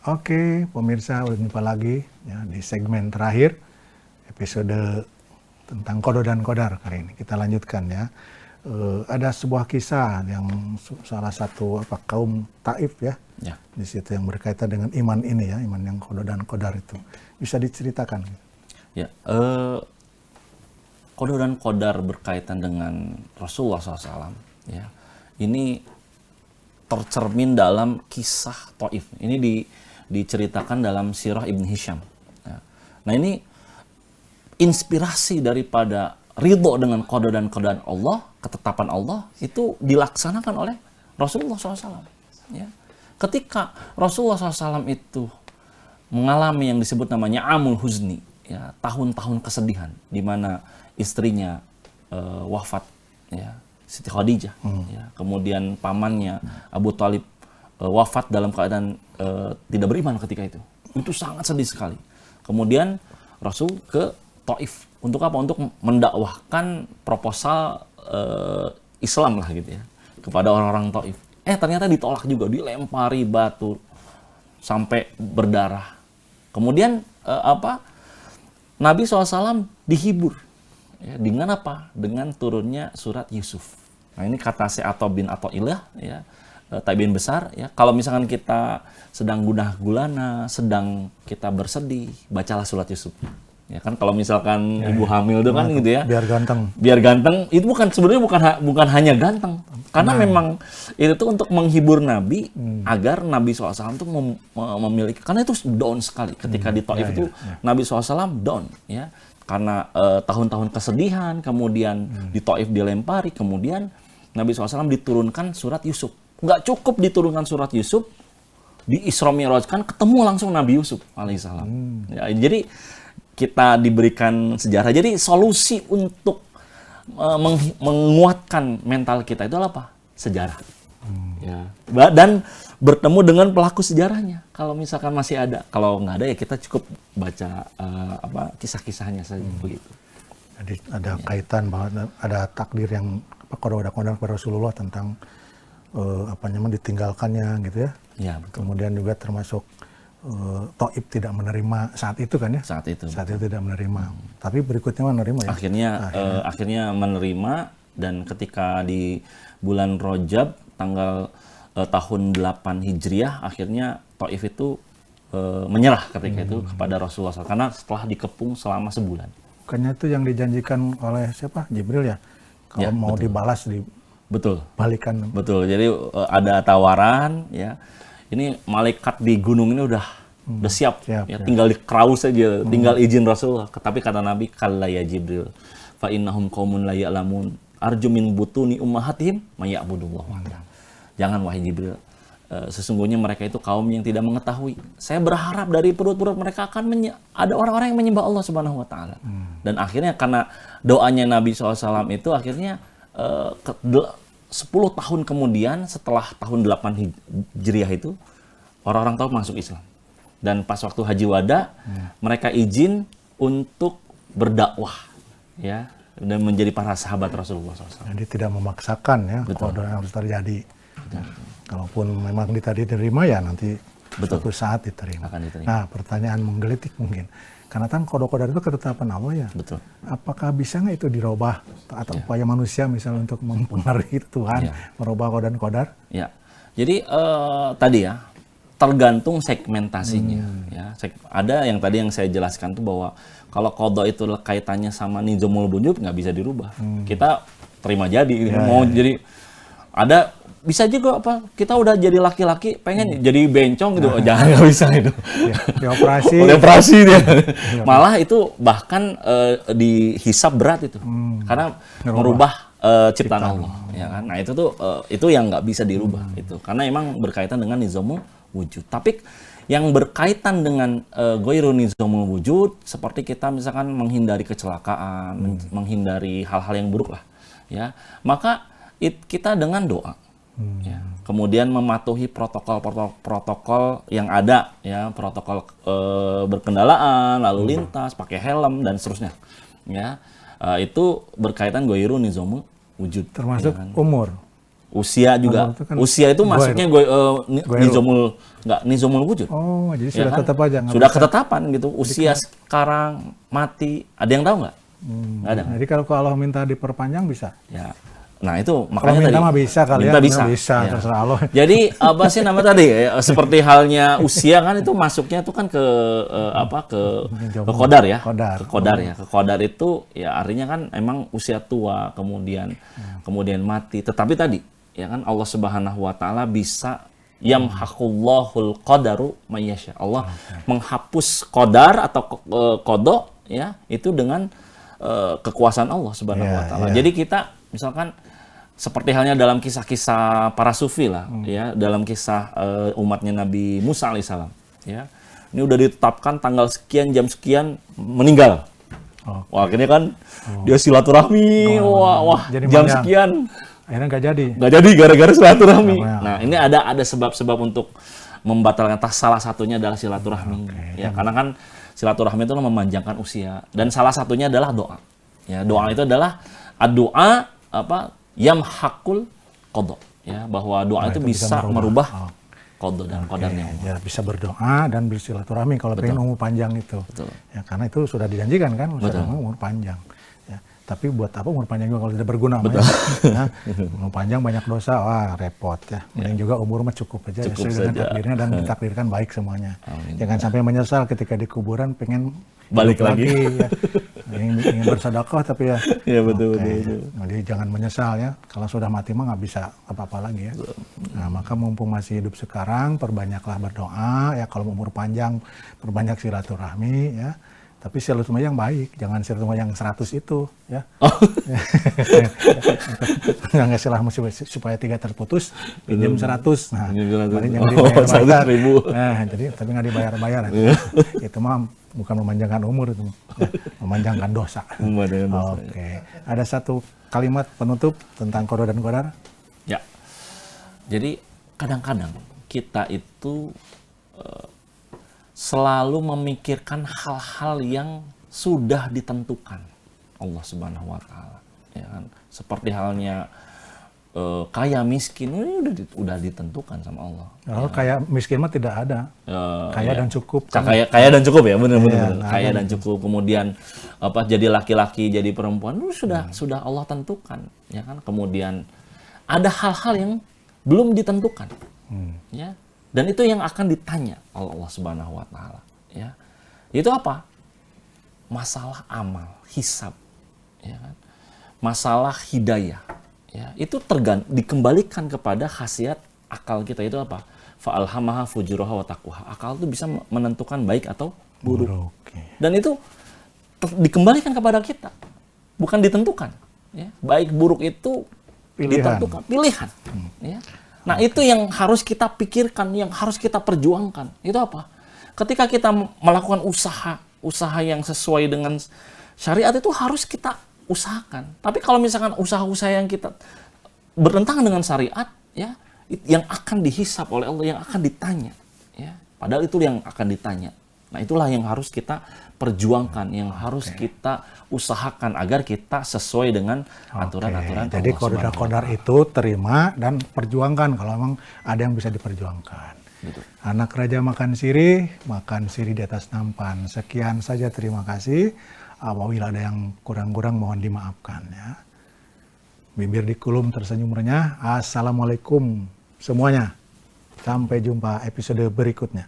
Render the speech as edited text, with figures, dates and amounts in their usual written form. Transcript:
Oke, pemirsa, udah jumpa lagi ya di segmen terakhir episode tentang Qada dan Qadar kali ini. Kita lanjutkan ya. Ada sebuah kisah yang salah satu kaum Taif ya. Ya. Di situ yang berkaitan dengan iman ini ya, iman yang Qada dan Qadar itu. Bisa diceritakan? Ya, Qada dan Qadar berkaitan dengan Rasulullah SAW. Ya, ini tercermin dalam kisah Taif. Ini diceritakan dalam Sirah Ibn Hisham. Ya. Nah, ini inspirasi daripada ridho dengan qada dan qadar Allah, ketetapan Allah, itu dilaksanakan oleh Rasulullah SAW. Ya. Ketika Rasulullah SAW itu mengalami yang disebut namanya Amul Huzni, ya, tahun-tahun kesedihan, di mana istrinya wafat, ya, Siti Khadijah, ya, kemudian pamannya Abu Thalib wafat dalam keadaan tidak beriman ketika itu. Itu sangat sedih sekali. Kemudian Rasul ke Taif. Untuk apa? Untuk mendakwahkan proposal Islam lah gitu ya kepada orang-orang Taif. Ternyata ditolak juga, dilempari batu sampai berdarah. Kemudian Nabi SAW dihibur. Ya, dengan apa? Dengan turunnya surat Yusuf. Nah, ini kata Syekh bin Athaillah, ya, tabi'in besar, ya. Kalau misalkan kita sedang gundah gulana, sedang kita bersedih, bacalah surat Yusuf. Ya kan, kalau misalkan ibu hamil itu kan gitu ya. Biar ganteng. Biar ganteng, itu sebenarnya bukan hanya ganteng. Karena memang itu tuh untuk menghibur Nabi agar Nabi SAW tuh memiliki, karena itu down sekali ketika di Taif itu. Nabi SAW down, ya. Karena tahun-tahun kesedihan, kemudian di Taif dilempari, kemudian Nabi SAW diturunkan surat Yusuf. Nggak cukup diturunkan surat Yusuf, di Isra Mi'rajkan ketemu langsung Nabi Yusuf alaihissalam. Ya, jadi kita diberikan sejarah. Jadi solusi untuk menguatkan mental kita itu apa? Sejarah. Ya. Dan bertemu dengan pelaku sejarahnya. Kalau misalkan masih ada, kalau nggak ada ya kita cukup baca kisah-kisahnya saja begitu. Jadi ada kaitan bahwa ada takdir yang Qada dan Qadar Rasulullah tentang ditinggalkannya gitu ya. Ya, betul. Kemudian juga termasuk Taif tidak menerima saat itu kan ya? Saat itu tidak menerima. Tapi berikutnya menerima ya? Akhirnya menerima, dan ketika di bulan Rajab tanggal tahun 8 Hijriah, akhirnya Taif itu menyerah ketika itu kepada Rasulullah SAW, karena setelah dikepung selama sebulan. Bukannya itu yang dijanjikan oleh siapa? Jibril ya? Kalau Ya, mau betul. dibalas balikan. Betul. Jadi ada tawaran, ya. Ini malaikat di gunung ini udah siap, ya, tinggal dikraus saja, tinggal izin Rasulullah. Tapi kata Nabi, kalla ya Jibril, fa innahum qaumun la ya'lamun, arju min butuni ummahatihim may ya'budullah wahda. Jangan wahai Jibril, sesungguhnya mereka itu kaum yang tidak mengetahui. Saya berharap dari perut-perut mereka akan ada orang-orang yang menyembah Allah Subhanahu wa taala. Dan akhirnya karena doanya Nabi SAW itu akhirnya 10 tahun kemudian setelah tahun 8 Hijriah itu orang-orang Taif masuk Islam. Dan pas waktu Haji Wada mereka izin untuk berdakwah, ya, dan menjadi para sahabat Rasulullah SAW. Jadi tidak memaksakan ya kalau harus terjadi. Kalaupun memang diterima ya nanti suatu saat diterima. Akan diterima. Nah, pertanyaan menggelitik mungkin. Karena kan qada dan itu ketetapan Allah ya. Betul. Apakah bisa nggak itu dirubah atau upaya manusia misalnya untuk mempengaruhi Tuhan merubah qada dan qadar? Ya. Jadi tadi ya, tergantung segmentasinya. Ya. Ada yang tadi yang saya jelaskan tuh bahwa kalau qada itu kaitannya sama nizamul wujud nggak bisa dirubah. Kita terima jadi. Jadi ada bisa juga kita udah jadi laki-laki pengen jadi bencong gitu. Jangan, nggak bisa itu. Dioperasi dia. Malah itu bahkan dihisab berat itu. Karena merubah ciptaan Allah, ya kan. Nah, itu tuh itu yang nggak bisa dirubah itu. Karena emang berkaitan dengan nizamul wujud. Tapi yang berkaitan dengan ghairu nizamul wujud, seperti kita misalkan menghindari kecelakaan, menghindari hal-hal yang buruk lah, ya. Maka kita dengan doa. Ya. Kemudian mematuhi protokol yang ada, ya, protokol berkendaraan, lalu lintas, pakai helm dan seterusnya, ya. Itu berkaitan ghairu nizamul wujud. Termasuk ya kan? Umur. Usia juga. Umur itu kan Usia itu masuknya nizamul nizamul wujud. Oh, jadi Ya sudah kan? tetap aja. Nggak Sudah bisa. ketetapan gitu. Usia sekarang mati. Ada yang tahu nggak? Nggak ada. Jadi kalau Allah minta diperpanjang bisa. Ya. Nah itu Kalau makanya minta tadi. mah bisa kali minta ya. bisa. Bisa, Ya. terserah Allah. Jadi apa sih nama tadi? Seperti halnya usia kan itu masuknya itu kan ke ke kodar ya. Qadar. Ke kodar ya. Ke kodar itu ya artinya kan emang usia tua kemudian mati. Tetapi tadi ya kan Allah Subhanahu wa taala bisa yamhaqullahu qadaru mayyasha. Allah menghapus qadar atau qada ya itu dengan kekuasaan Allah Subhanahu wa taala. Jadi kita misalkan seperti halnya dalam kisah-kisah para sufi lah ya, dalam kisah umatnya Nabi Musa alaihissalam ya. Ini udah ditetapkan tanggal sekian jam sekian meninggal. Wah, akhirnya kan dia silaturahmi, wah jadi jam banyak. sekian Akhirnya nggak jadi. nggak jadi gara-gara silaturahmi. Namanya. Nah, ini ada sebab-sebab untuk membatalkan. Salah satunya adalah silaturahmi. Ya, karena kan silaturahmi itu memanjangkan usia dan salah satunya adalah doa. Ya, doa itu adalah doa yamhaqul qada. Ya, bahwa doa itu bisa merubah qada dan qadarnya. Ya, bisa berdoa dan bersilaturahmi kalau pengen umur panjang itu. Betul. Ya, karena itu sudah dijanjikan kan umur panjang. Ya, tapi buat apa umur panjang juga kalau tidak berguna? Ya, umur panjang banyak dosa, wah repot ya. Mending juga umur mah cukup aja Cukup sesuai dengan saja. takdirnya dan ditakdirkan baik semuanya. Amin. Jangan sampai menyesal ketika di kuburan pengen Balik hidup lagi. ya. ingin bersedekah tapi ya. Ya, betul. Jadi jangan menyesal ya. Kalau sudah mati mah nggak bisa apa-apa lagi ya. Nah, maka mumpung masih hidup sekarang, perbanyaklah berdoa ya. Kalau umur panjang, perbanyak silaturahmi ya. Tapi silaturahmi yang baik, jangan silaturahmi yang 100 itu ya. Yang silaturahmi supaya 3 terputus, pinjam 100. Nah, kemarin yang dibayar-bayar. 100.000. Nah, jadi tapi nggak dibayar-bayar. Itu mah bukan memanjangkan umur itu, ya, memanjangkan dosa. Oke. Ada satu kalimat penutup tentang qada dan qadar? Ya. Jadi kadang-kadang kita itu selalu memikirkan hal-hal yang sudah ditentukan Allah Subhanahu wa taala. Ya kan? Seperti halnya kaya miskin ini udah ditentukan sama Allah. Oh, kaya miskin mah tidak ada. Kaya dan cukup. Kaya dan cukup ya, benar. Nah, Kaya dan cukup. Kemudian jadi laki-laki, jadi perempuan itu sudah Allah tentukan, ya kan? Kemudian ada hal-hal yang belum ditentukan. Ya. Dan itu yang akan ditanya oleh Allah Subhanahu wa taala, ya. Itu apa? Masalah amal, hisab, ya kan? Masalah hidayah. Ya, itu dikembalikan kepada khasiat akal kita itu apa? Fa'alhamaha fujuraha wa taqwaha. Akal itu bisa menentukan baik atau buruk. Dan itu dikembalikan kepada kita, bukan ditentukan. Ya. Baik buruk itu ditentukan, pilihan. Ya. Nah itu yang harus kita pikirkan, yang harus kita perjuangkan. Itu apa? Ketika kita melakukan usaha yang sesuai dengan syariat itu harus kita usahakan. Tapi kalau misalkan usaha-usaha yang kita bertentangan dengan syariat, ya, yang akan dihisap oleh Allah, yang akan ditanya, ya. Padahal itu yang akan ditanya. Nah itulah yang harus kita perjuangkan, yang harus kita usahakan agar kita sesuai dengan aturan-aturan Allah. Jadi qadar itu terima dan perjuangkan kalau memang ada yang bisa diperjuangkan. Betul. Anak raja makan sirih di atas nampan. Sekian saja, terima kasih. Apabila ada yang kurang-kurang mohon dimaafkan ya. Bibir dikulum tersenyum renyah. Assalamualaikum semuanya. Sampai jumpa episode berikutnya.